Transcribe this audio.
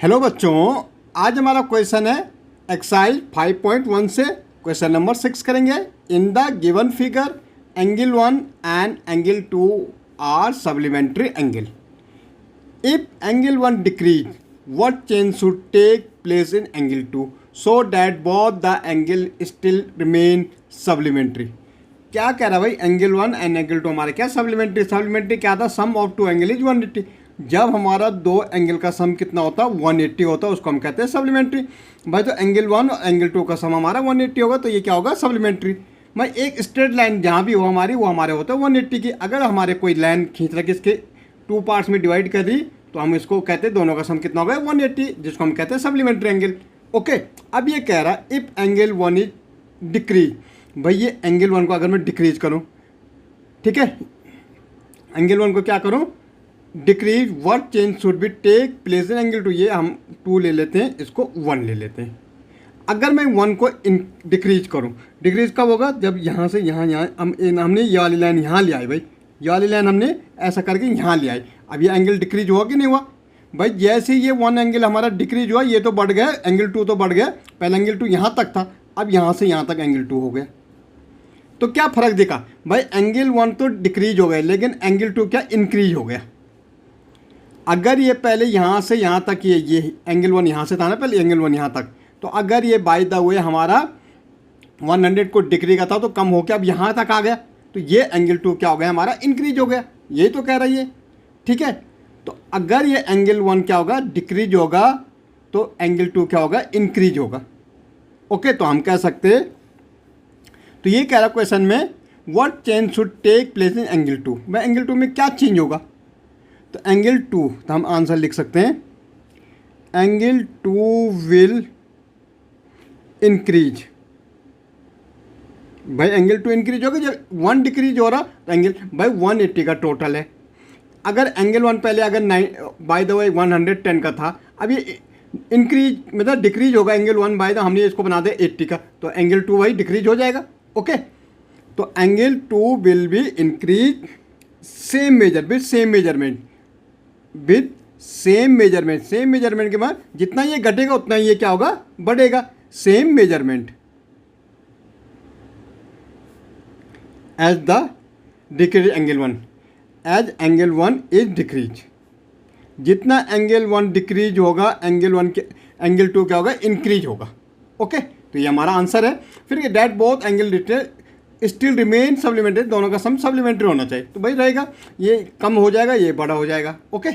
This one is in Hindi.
हेलो बच्चों, आज हमारा क्वेश्चन है एक्सरसाइज 5.1 से क्वेश्चन नंबर 6 करेंगे। In the given figure angle 1 and angle 2 are supplementary angle. If angle 1 decrease what change should take place in angle 2 so that both the angle still remain supplementary. क्या कह रहा है भाई, एंगल 1 एंड एंगल 2 हमारे क्या सप्लीमेंट्री क्या था, सम ऑफ टू एंगल इज 180। जब हमारा दो एंगल का सम कितना होता है 180 होता है, उसको हम कहते हैं सप्लीमेंट्री। भाई तो एंगल 1 और एंगल 2 का सम हमारा 180 होगा, तो ये क्या होगा, सप्लीमेंट्री। भाई एक स्ट्रेट लाइन जहाँ भी हो हमारी वो हमारे होता है 180 की। अगर हमारे कोई लाइन खींच रहा है इसके 2 पार्ट्स में डिवाइड कर दी तो हम इसको कहते हैं दोनों का सम कितना होगा 180, जिसको हम कहते हैं सप्लीमेंट्री एंगल। ओके, अब ये कह रहा है इफ एंगल 1 इज डिक्रीज। भाई ये एंगल 1 को अगर मैं डिक्रीज करूँ, ठीक है, एंगल 1 को क्या करूँ, decrease, what change should be take place in angle 2। ये हम 2 ले लेते हैं, इसको 1 ले लेते हैं। अगर मैं 1 को डिक्रीज करूं, डिक्रीज कब होगा, जब यहाँ से यहाँ हमने ये वाली लाइन यहाँ ले आई। भाई ये वाली लाइन हमने ऐसा करके यहाँ ले आई। अब ये एंगल डिक्रीज हुआ कि नहीं हुआ। भाई जैसे ये 1 एंगल हमारा डिक्रीज हुआ, ये तो बढ़ गया, एंगल 2 तो बढ़ गया। पहले एंगल 2 यहाँ तक था, अब यहाँ से यहाँ तक एंगल 2 हो गया। तो क्या फ़र्क देखा भाई, एंगल 1 तो डिक्रीज हो गया लेकिन एंगल 2 क्या इंक्रीज हो गया। अगर ये पहले यहाँ से यहाँ तक ये एंगल 1 यहाँ से था ना, पहले एंगल 1 यहाँ तक, तो अगर ये बाय द वे हमारा 100 को डिग्री का था तो कम होकर अब यहाँ तक आ गया, तो ये एंगल 2 क्या हो गया हमारा, इंक्रीज हो गया। यही तो कह रही है, ठीक है। तो अगर ये एंगल 1 क्या होगा, डिक्रीज होगा, तो एंगल 2 क्या होगा, इंक्रीज होगा। ओके, तो हम कह सकते, तो ये कह रहा क्वेश्चन में what change should take place in angle 2। भाई एंगल 2 में क्या चेंज होगा, तो एंगल 2, तो हम आंसर लिख सकते हैं एंगल 2 विल इंक्रीज। भाई एंगल 2 इंक्रीज होगा जब 1 डिक्रीज हो रहा, तो एंगल भाई 180 का टोटल है। अगर एंगल 1 पहले अगर बाय द वे 110 का था, अब ये इंक्रीज मतलब डिक्रीज होगा एंगल 1 बाय द, हमने इसको बना दिया 80 का, तो एंगल 2 भाई डिक्रीज हो जाएगा। ओके, तो angle 2 will be increase same measurement with same measurement के बाद जितना ये घटेगा उतना ये क्या होगा, बढ़ेगा। Same measurement as the decrease angle 1, as angle 1 is decrease. जितना एंगल 1 डिक्रीज होगा एंगल 2 क्या होगा, इंक्रीज होगा। ओके, तो ये हमारा आंसर है। फिर that both angle still remain supplementary, दोनों का सम सप्लीमेंट्री होना चाहिए। तो भाई रहेगा, ये कम हो जाएगा, ये बड़ा हो जाएगा। ओके।